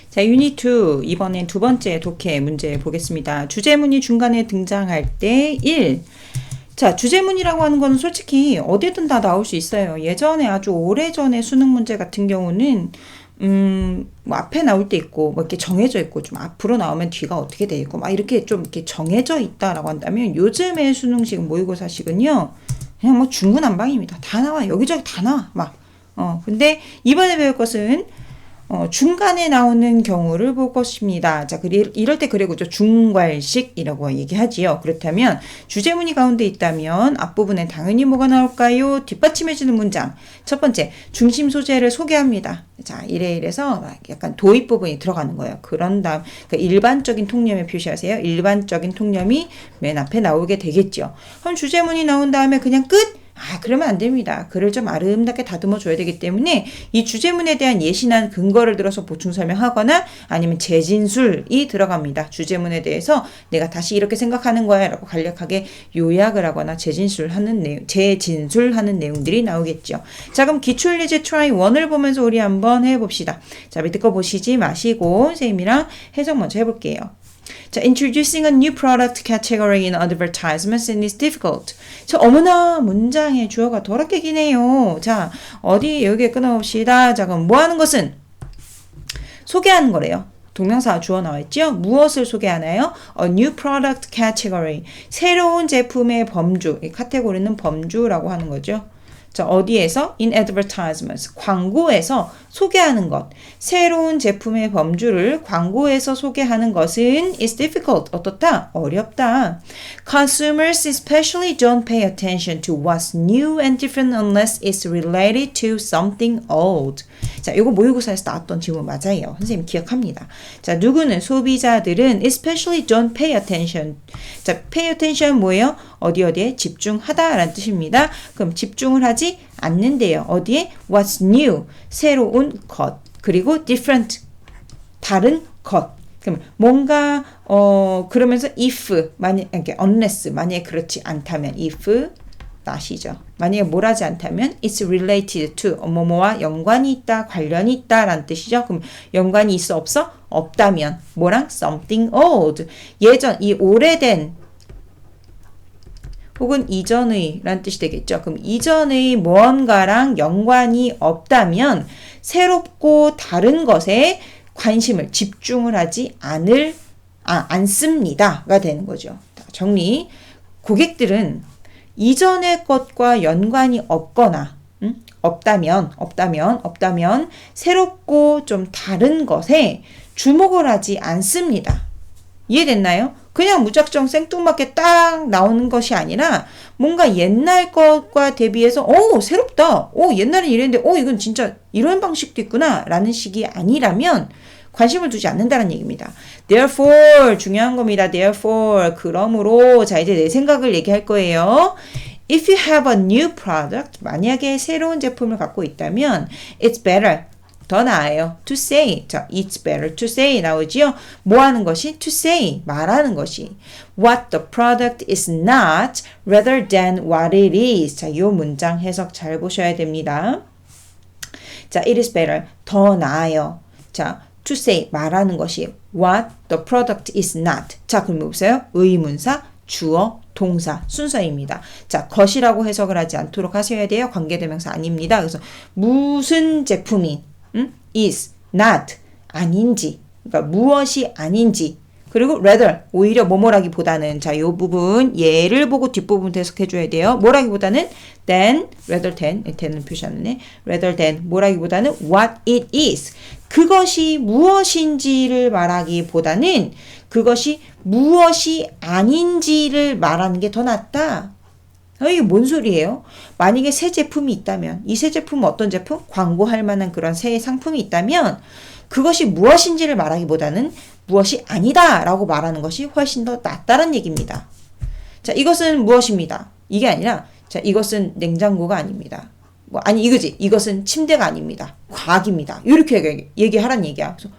자, 유닛 2 이번엔 두 번째 독해 문제 보겠습니다. 주제문이 중간에 등장할 때 1. 자, 주제문이라고 하는 건 솔직히 어디든 다 나올 수 있어요. 예전에 아주 오래전에 수능 문제 같은 경우는 뭐 앞에 나올 때 있고 뭐 이렇게 정해져 있고 좀 앞으로 나오면 뒤가 어떻게 돼 있고 막 이렇게 좀 이렇게 정해져 있다라고 한다면 요즘의 수능식 모의고사식은요 그냥 뭐 중구난방입니다. 다 나와. 여기저기 다 나와. 막 근데 이번에 배울 것은 중간에 나오는 경우를 볼 것입니다. 자, 이럴 때 그래고죠. 중괄식이라고 얘기하지요. 그렇다면 주제문이 가운데 있다면 앞부분에 당연히 뭐가 나올까요? 뒷받침해주는 문장. 첫 번째, 중심 소재를 소개합니다. 자, 이래서 약간 도입 부분이 들어가는 거예요. 그런 다음, 그러니까 일반적인 통념에 표시하세요. 일반적인 통념이 맨 앞에 나오게 되겠죠. 그럼 주제문이 나온 다음에 그냥 끝? 그러면 안 됩니다. 글을 좀 아름답게 다듬어 줘야 되기 때문에 이 주제문에 대한 예시나 근거를 들어서 보충 설명하거나 아니면 재진술이 들어갑니다. 주제문에 대해서 내가 다시 이렇게 생각하는 거야 라고 간략하게 요약을 하거나 재진술하는 내용들이 나오겠죠. 자, 그럼 기출예제 트라이 1을 보면서 우리 한번 해봅시다. 자, 밑에 거 보시지 마시고 선생님이랑 해석 먼저 해볼게요. 자, introducing a new product category in advertisements is difficult. 자, 어머나 문장의 주어가 더럽게 기네요. 자, 여기에 끊어봅시다. 자, 그럼 뭐 하는 것은? 소개하는 거래요. 동명사 주어 나와있죠? 무엇을 소개하나요? A new product category. 새로운 제품의 범주. 이 카테고리는 범주라고 하는 거죠. 자, 어디에서? In advertisements. 광고에서 소개하는 것. 새로운 제품의 범주를 광고에서 소개하는 것은 is difficult. 어떻다? 어렵다. Consumers especially don't pay attention to what's new and different unless it's related to something old. 자, 이거 모의고사에서 나왔던 질문 맞아요. 선생님 기억합니다. 자, 누구는? 소비자들은 especially don't pay attention. 자, pay attention 뭐예요? 어디에 집중하다 라는 뜻입니다. 그럼 집중을 하지 않는데요. 어디에? What's new? 새로운 것. 그리고 different. 다른 것. 그럼 뭔가 그러면서 if 만약에 unless 만약에 그렇지 않다면 if not이죠. 만약에 뭘하지 않다면 it's related to 뭐뭐와 연관이 있다, 관련이 있다 라는 뜻이죠. 그럼 연관이 있어 없어? 없다면 뭐랑? something old. 예전 이 오래된 혹은 이전의 라는 뜻이 되겠죠. 그럼 이전의 무언가랑 연관이 없다면 새롭고 다른 것에 관심을 집중을 하지 않습니다가 되는 거죠. 정리. 고객들은 이전의 것과 연관이 없거나 없다면 새롭고 좀 다른 것에 주목을 하지 않습니다. 이해됐나요? 그냥 무작정 생뚱맞게 딱 나오는 것이 아니라 뭔가 옛날 것과 대비해서 새롭다. 옛날엔 이랬는데 이건 진짜 이런 방식도 있구나 라는 식이 아니라면 관심을 두지 않는다는 얘기입니다. Therefore 중요한 겁니다. Therefore 그러므로 자 이제 내 생각을 얘기할 거예요. If you have a new product 만약에 새로운 제품을 갖고 있다면 it's better 더 나아요. To say. 자, it's better to say 나오지요. 뭐 하는 것이? To say. 말하는 것이. What the product is not rather than what it is. 자, 이 문장 해석 잘 보셔야 됩니다. 자, it is better. 더 나아요. 자, to say. 말하는 것이. What the product is not. 자, 그럼 보세요. 의문사, 주어, 동사 순서입니다. 자, 것이라고 해석을 하지 않도록 하셔야 돼요. 관계대명사 아닙니다. 그래서 무슨 제품이 is not 아닌지 그러니까 무엇이 아닌지 그리고 rather 오히려 뭐뭐라기보다는 자, 요 부분 예를 보고 뒷부분 해석해 줘야 돼요. 뭐라기보다는 than rather than을 표시하네. rather than 뭐라기보다는 what it is 그것이 무엇인지를 말하기보다는 그것이 무엇이 아닌지를 말하는 게 더 낫다. 이게 뭔 소리예요? 만약에 새 제품이 있다면 이 새 제품은 어떤 제품? 광고할 만한 그런 새 상품이 있다면 그것이 무엇인지를 말하기보다는 무엇이 아니다 라고 말하는 것이 훨씬 더 낫다는 얘기입니다. 자, 이것은 무엇입니다. 이게 아니라 자, 이것은 냉장고가 아닙니다. 이거지. 이것은 침대가 아닙니다. 과학입니다. 이렇게 얘기하란 얘기야. 그래서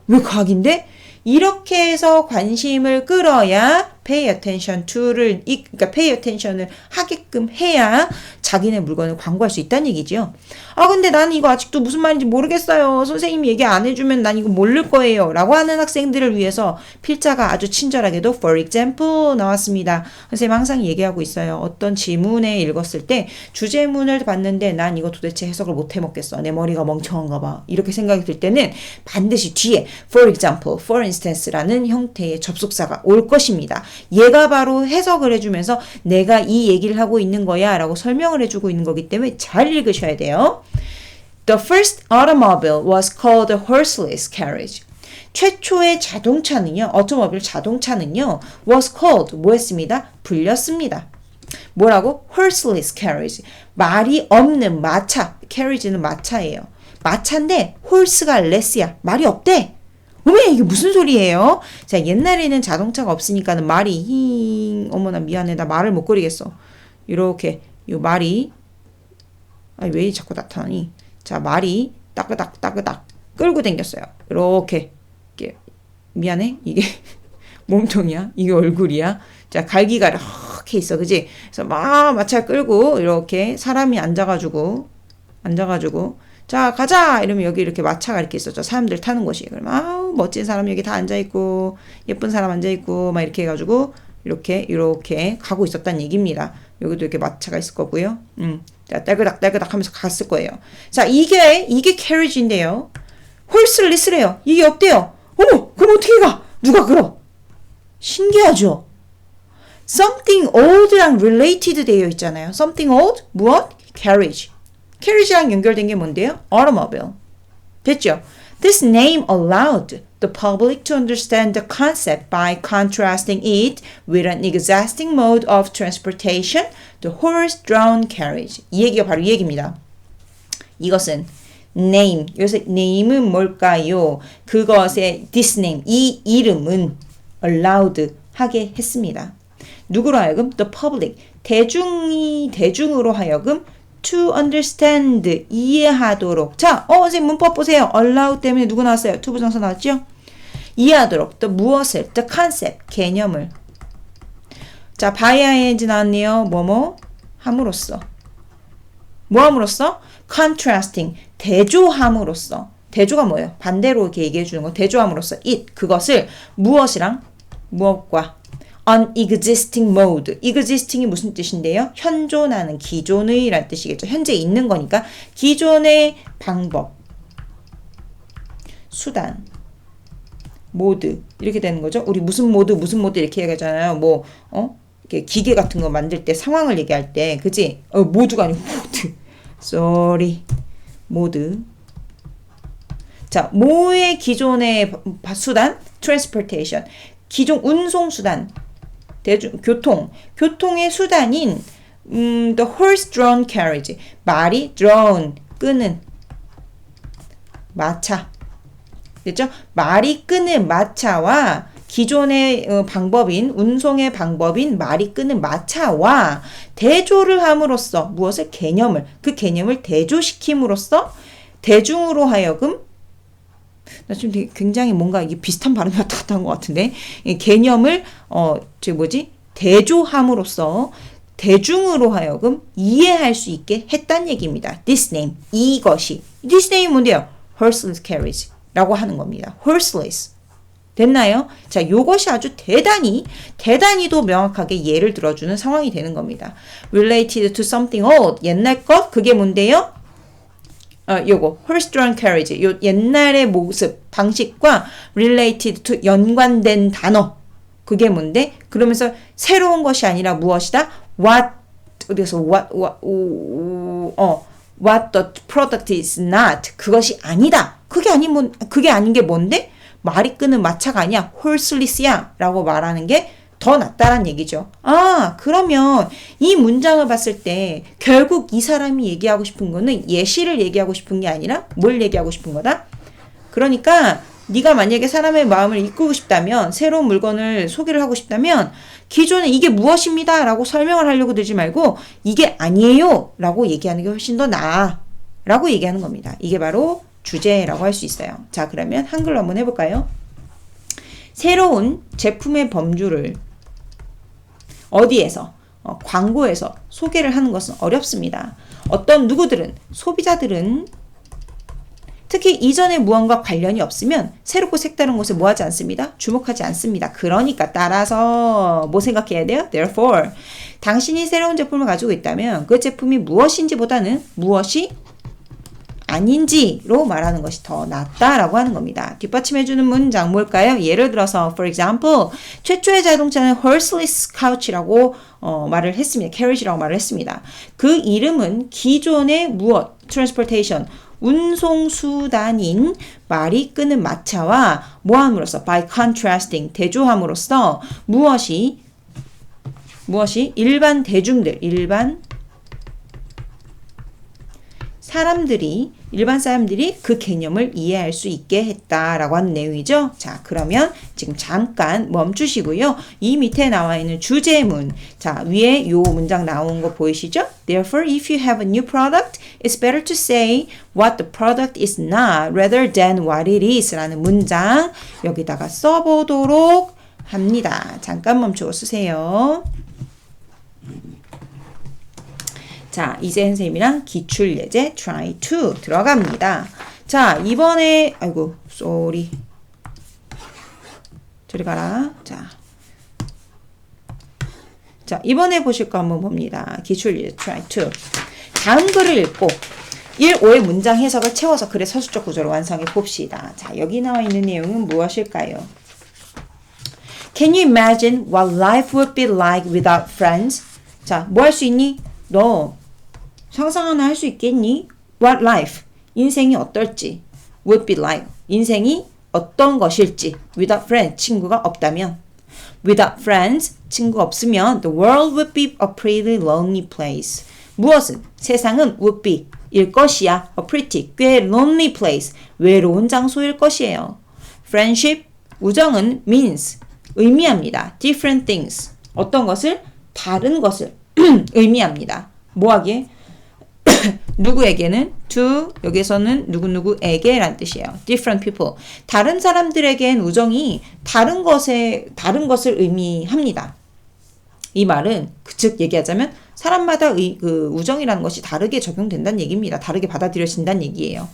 왜 과학인데? 이렇게 해서 관심을 끌어야 pay attention to를 그러니까 pay attention을 하게끔 해야 자기네 물건을 광고할 수 있다는 얘기죠. 아 근데 나는 이거 아직도 무슨 말인지 모르겠어요. 선생님이 얘기 안 해주면 난 이거 모를 거예요. 라고 하는 학생들을 위해서 필자가 아주 친절하게도 for example 나왔습니다. 선생님 항상 얘기하고 있어요. 어떤 지문에 읽었을 때 주제문을 봤는데 난 이거 도대체 해석을 못 해먹겠어. 내 머리가 멍청한가 봐. 이렇게 생각이 들 때는 반드시 뒤에 for example, for instance라는 형태의 접속사가 올 것입니다. 얘가 바로 해석을 해주면서 내가 이 얘기를 하고 있는 거야 라고 설명을 해주고 있는 거기 때문에 잘 읽으셔야 돼요. The first automobile was called a horseless carriage. 최초의 자동차는요, automobile 자동차는요, was called, 뭐했습니다? 불렸습니다. 뭐라고? horseless carriage. 말이 없는 마차. carriage는 마차예요. 마차인데 horse가 less야. 말이 없대. 어머 이게 무슨 소리예요? 자, 옛날에는 자동차가 없으니까는 말이 어머나 미안해 나 말을 못 그리겠어. 이렇게 요 말이 왜 자꾸 나타나니? 자, 말이 따그닥 따그닥 끌고 댕겼어요. 이렇게 미안해 이게 몸통이야 이게 얼굴이야. 자, 갈기가 이렇게 있어, 그지? 그래서 막 마차 끌고 이렇게 사람이 앉아가지고 자 가자 이러면 여기 이렇게 마차가 이렇게 있었죠. 사람들 타는 곳이. 그러면 아우 멋진 사람 여기 다 앉아있고 예쁜 사람 앉아있고 막 이렇게 해가지고 이렇게 가고 있었다는 얘기입니다. 여기도 이렇게 마차가 있을 거고요. 자 딸그닥 하면서 갔을 거예요. 자 이게 캐리지인데요. 홀슬리스래요. 이게 없대요. 어머 그럼 어떻게 가? 누가 끌어? 신기하죠? something old랑 related 되어 있잖아요. something old 무엇? carriage. carriage랑 연결된 게 뭔데요? automobile. 됐죠? This name allowed the public to understand the concept by contrasting it with an existing mode of transportation, the horse-drawn carriage. 이 얘기가 바로 이 얘기입니다. 이것은 name, 여기서 name은 뭘까요? 그것의 this name, 이 이름은 allowed 하게 했습니다. 누구로 하여금? The public, 대중으로 하여금 to understand, 이해하도록. 자, 선생님 문법 보세요. allow 때문에 누구 나왔어요? to 부정사 나왔죠? 이해하도록. 또 무엇을? the concept, 개념을. 자, by ing 나왔네요. 뭐뭐? 함으로써. 뭐 함으로써? contrasting, 대조함으로써. 대조가 뭐예요? 반대로 이렇게 얘기해 주는 거. 대조함으로써 it, 그것을 무엇이랑? 무엇과? an existing mode. existing이 무슨 뜻인데요? 현존하는, 기존의 라는 뜻이겠죠. 현재 있는 거니까 기존의 방법, 수단, 모드 이렇게 되는 거죠. 우리 무슨 모드 이렇게 얘기하잖아요. 뭐 이렇게 기계 같은 거 만들 때 상황을 얘기할 때, 그치? 모드가 아니고 모드. sorry. 모드. 자, 뭐의 기존의 수단? transportation. 기존 운송수단. 교통의 수단인 the horse-drawn carriage. 말이 drawn, 끄는 마차. 됐죠? 말이 끄는 마차와 기존의 방법인, 운송의 방법인 말이 끄는 마차와 대조를 함으로써 무엇을? 개념을. 그 개념을 대조시킴으로써 대중으로 하여금, 나 지금 되게 굉장히 뭔가 이게 비슷한 발음이 왔다 갔다 한 것 같은데, 이 개념을 대조함으로써 대중으로 하여금 이해할 수 있게 했단 얘기입니다. This name, 이것이. This name이 뭔데요? horseless carriage 라고 하는 겁니다. horseless. 됐나요? 자, 요것이 아주 대단히도 명확하게 예를 들어주는 상황이 되는 겁니다. related to something old, 옛날 것, 그게 뭔데요? 요거 horse-drawn carriage, 요 옛날의 모습, 방식과 related to, 연관된 단어, 그게 뭔데? 그러면서 새로운 것이 아니라 무엇이다? what the product is not, 그것이 아니다. 그게 아닌 게 뭔데? 말이 끄는 마차가 아니야. horseless야 라고 말하는 게 더 낫다란 얘기죠. 그러면 이 문장을 봤을 때 결국 이 사람이 얘기하고 싶은 거는 예시를 얘기하고 싶은 게 아니라 뭘 얘기하고 싶은 거다? 그러니까 네가 만약에 사람의 마음을 이끌고 싶다면, 새로운 물건을 소개를 하고 싶다면 기존에 이게 무엇입니다 라고 설명을 하려고 들지 말고 이게 아니에요 라고 얘기하는 게 훨씬 더 나아 라고 얘기하는 겁니다. 이게 바로 주제라고 할 수 있어요. 자, 그러면 한글로 한번 해볼까요? 새로운 제품의 범주를 어디에서? 광고에서 소개를 하는 것은 어렵습니다. 어떤 누구들은, 소비자들은 특히 이전에 무언가 관련이 없으면 새롭고 색다른 것을 뭐 하지 않습니다. 주목하지 않습니다. 그러니까 따라서 뭐 생각해야 돼요? Therefore, 당신이 새로운 제품을 가지고 있다면 그 제품이 무엇인지보다는 무엇이 아닌지로 말하는 것이 더 낫다라고 하는 겁니다. 뒷받침해주는 문장 뭘까요? 예를 들어서 for example, 최초의 자동차는 horseless couch라고 말을 했습니다. carriage라고 말을 했습니다. 그 이름은 기존의 무엇? transportation, 운송수단인 말이 끄는 마차와 뭐함으로써 by contrasting, 대조함으로써 무엇이 일반 대중들, 일반 사람들이 그 개념을 이해할 수 있게 했다라고 하는 내용이죠. 자, 그러면 지금 잠깐 멈추시고요. 이 밑에 나와 있는 주제문. 자, 위에 요 문장 나온 거 보이시죠? Therefore, if you have a new product, it's better to say what the product is not rather than what it is 라는 문장 여기다가 써보도록 합니다. 잠깐 멈추고 쓰세요. 자, 이제 선생님이랑 기출예제 try to 들어갑니다. 자, 이번에 아이고 쏘리 저리 가라. 자, 이번에 보실 거 한번 봅니다. 기출예제 try to 다음 글을 읽고 1, 5의 문장 해석을 채워서 글의 서술적 구조를 완성해 봅시다. 자, 여기 나와 있는 내용은 무엇일까요? Can you imagine what life would be like without friends? 자, 뭐 할 수 있니? 너 상상 하나 할 수 있겠니? What life? 인생이 어떨지. Would be like. 인생이 어떤 것일지. Without friends. 친구가 없다면. Without friends. 친구가 없으면 the world would be a pretty lonely place. 무엇은? 세상은 would be. 일 것이야. A pretty. 꽤 lonely place. 외로운 장소일 것이에요. Friendship. 우정은 means. 의미합니다. Different things. 어떤 것을? 다른 것을 의미합니다. 뭐하기에? 누구에게는 to 여기서는 누구누구에게 라는 뜻이에요. different people. 다른 사람들에겐 우정이 다른 것을 의미합니다. 이 말은 즉 얘기하자면 사람마다 그 우정이라는 것이 다르게 적용된다는 얘기입니다. 다르게 받아들여진다는 얘기예요.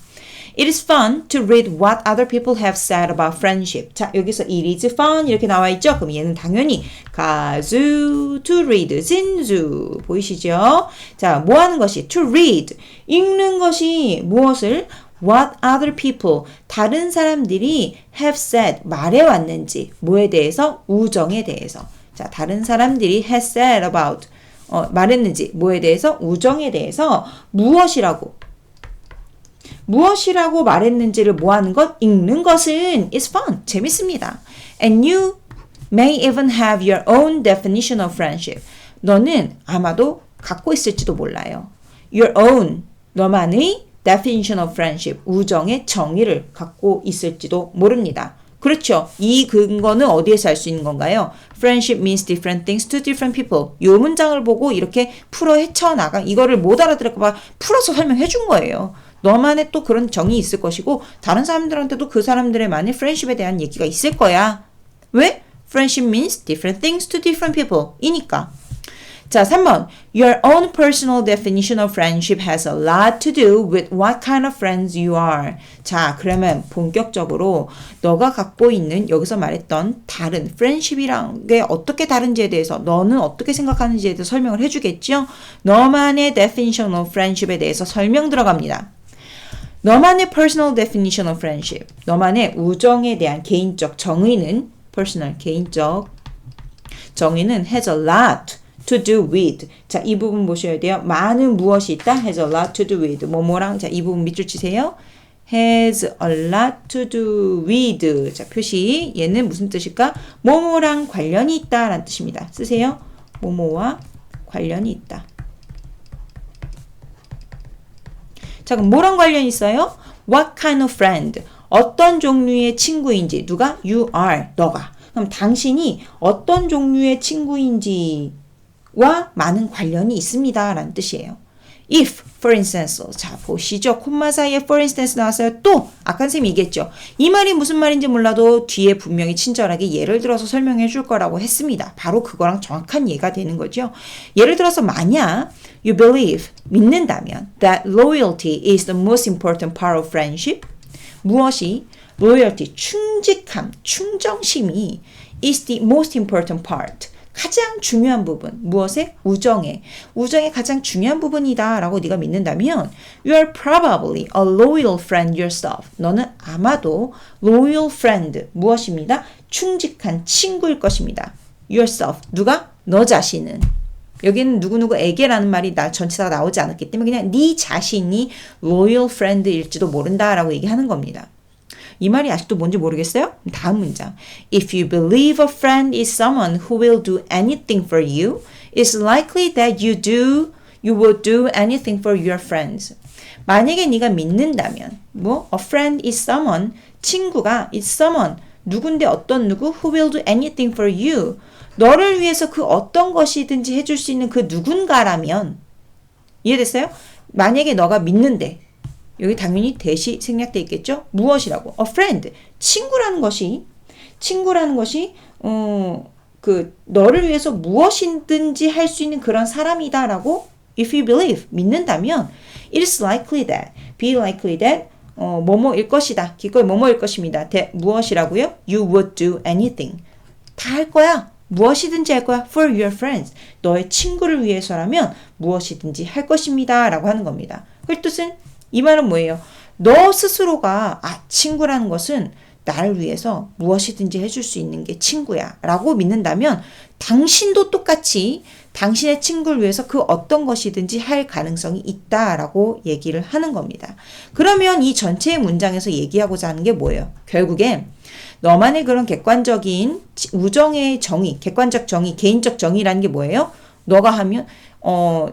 It is fun to read what other people have said about friendship. 자, 여기서 it is fun 이렇게 나와 있죠? 그럼 얘는 당연히 가수, to read, 진주 보이시죠? 자, 뭐 하는 것이? To read, 읽는 것이 무엇을? What other people, 다른 사람들이 have said, 말해왔는지 뭐에 대해서? 우정에 대해서. 자, 다른 사람들이 has said about, 말했는지 뭐에 대해서? 우정에 대해서 무엇이라고 말했는지를 뭐하는 것? 읽는 것은 is fun. 재밌습니다. And you may even have your own definition of friendship. 너는 아마도 갖고 있을지도 몰라요. Your own, 너만의 definition of friendship, 우정의 정의를 갖고 있을지도 모릅니다. 그렇죠. 이 근거는 어디에서 알 수 있는 건가요? Friendship means different things to different people. 이 문장을 보고 이렇게 풀어 헤쳐나가 이거를 못 알아들을까 봐 풀어서 설명해 준 거예요. 너만의 또 그런 정이 있을 것이고 다른 사람들한테도 그 사람들의만의 friendship에 대한 얘기가 있을 거야. 왜? Friendship means different things to different people. 이니까. 자, 3번. Your own personal definition of friendship has a lot to do with what kind of friends you are. 자, 그러면 본격적으로 너가 갖고 있는 여기서 말했던 다른 friendship이란 게 어떻게 다른지에 대해서 너는 어떻게 생각하는지에 대해서 설명을 해주겠죠? 너만의 definition of friendship에 대해서 설명 들어갑니다. 너만의 personal definition of friendship, 너만의 우정에 대한 개인적 정의는 personal, 개인적 정의는 has a lot to do with. 자, 이 부분 보셔야 돼요. 많은 무엇이 있다? has a lot to do with. 뭐뭐랑, 자, 이 부분 밑줄 치세요. has a lot to do with. 자, 표시. 얘는 무슨 뜻일까? 뭐뭐랑 관련이 있다 라는 뜻입니다. 쓰세요. 뭐뭐와 관련이 있다. 자, 그럼 뭐랑 관련이 있어요? What kind of friend? 어떤 종류의 친구인지. 누가? You are. 너가. 그럼 당신이 어떤 종류의 친구인지와 많은 관련이 있습니다. 라는 뜻이에요. if, for instance. 자, 보시죠. 콤마 사이에 for instance 나왔어요. 또 아까 선생님이 얘기했죠. 이 말이 무슨 말인지 몰라도 뒤에 분명히 친절하게 예를 들어서 설명해 줄 거라고 했습니다. 바로 그거랑 정확한 예가 되는 거죠. 예를 들어서 만약 you believe, 믿는다면 that loyalty is the most important part of friendship. 무엇이 loyalty, 충직함, 충정심이 is the most important part. 가장 중요한 부분. 무엇에? 우정에. 우정의 가장 중요한 부분이다 라고 네가 믿는다면 you are probably a loyal friend yourself. 너는 아마도 loyal friend. 무엇입니다? 충직한 친구일 것입니다. yourself. 누가? 너 자신은. 여기는 누구누구에게라는 말이 전치사가 나오지 않았기 때문에 그냥 네 자신이 loyal friend일지도 모른다라고 얘기하는 겁니다. 이 말이 아직도 뭔지 모르겠어요? 다음 문장. If you believe a friend is someone who will do anything for you, it's likely that you will do anything for your friends. 만약에 네가 믿는다면, a friend is someone, 친구가 is someone, 누군데 어떤 누구, who will do anything for you. 너를 위해서 그 어떤 것이든지 해줄 수 있는 그 누군가라면, 이해됐어요? 만약에 너가 믿는데, 여기 당연히 대시 생략돼 있겠죠? 무엇이라고? A friend. 친구라는 것이 너를 위해서 무엇이든지 할 수 있는 그런 사람이다라고 if you believe 믿는다면 it is likely that be likely that 뭐뭐일 것이다. 기꺼이 뭐뭐일 것입니다. 무엇이라고요? You would do anything. 다 할 거야. 무엇이든지 할 거야. For your friends. 너의 친구를 위해서라면 무엇이든지 할 것입니다. 라고 하는 겁니다. 그 뜻은 이 말은 뭐예요? 너 스스로가 친구라는 것은 나를 위해서 무엇이든지 해줄 수 있는 게 친구야 라고 믿는다면 당신도 똑같이 당신의 친구를 위해서 그 어떤 것이든지 할 가능성이 있다라고 얘기를 하는 겁니다. 그러면 이 전체의 문장에서 얘기하고자 하는 게 뭐예요? 결국엔 너만의 그런 객관적인 우정의 정의, 객관적 정의, 개인적 정의라는 게 뭐예요? 너가 하면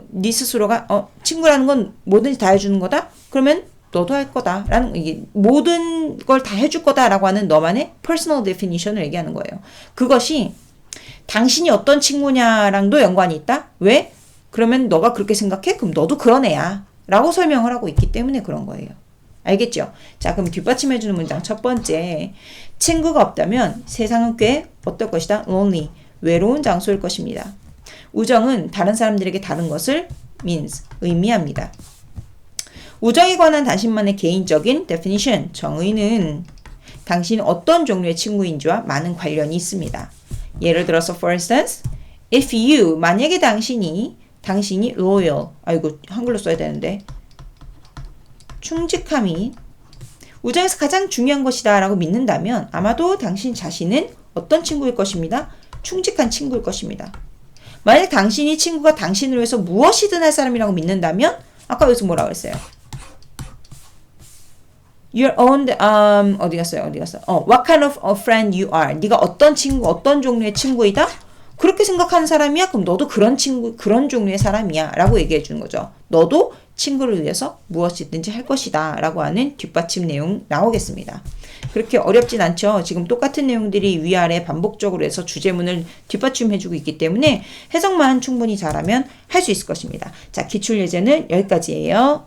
네 스스로가 친구라는 건 뭐든지 다 해주는 거다? 그러면 너도 할 거다라는 이게 모든 걸 다 해줄 거다라고 하는 너만의 personal definition을 얘기하는 거예요. 그것이 당신이 어떤 친구냐랑도 연관이 있다? 왜? 그러면 너가 그렇게 생각해? 그럼 너도 그런 애야 라고 설명을 하고 있기 때문에 그런 거예요. 알겠죠? 자, 그럼 뒷받침해주는 문장 첫 번째. 친구가 없다면 세상은 꽤 어떨 것이다? lonely, 외로운 장소일 것입니다. 우정은 다른 사람들에게 다른 것을 means, 의미합니다. 우정에 관한 당신만의 개인적인 definition, 정의는 당신이 어떤 종류의 친구인지와 많은 관련이 있습니다. 예를 들어서 for instance, if you, 만약에 당신이 loyal, 한글로 써야 되는데 충직함이 우정에서 가장 중요한 것이다 라고 믿는다면 아마도 당신 자신은 어떤 친구일 것입니다. 충직한 친구일 것입니다. 만약 당신이 친구가 당신을 위해서 무엇이든 할 사람이라고 믿는다면 아까 여기서 뭐라고 했어요? Your own 어디 갔어요? What kind of a friend you are? 네가 어떤 친구, 어떤 종류의 친구이다? 그렇게 생각하는 사람이야? 그럼 너도 그런 친구, 그런 종류의 사람이야 라고 얘기해 주는 거죠. 너도 친구를 위해서 무엇이든지 할 것이다 라고 하는 뒷받침 내용 나오겠습니다. 그렇게 어렵진 않죠. 지금 똑같은 내용들이 위아래 반복적으로 해서 주제문을 뒷받침해 주고 있기 때문에 해석만 충분히 잘하면 할 수 있을 것입니다. 자, 기출 예제는 여기까지예요.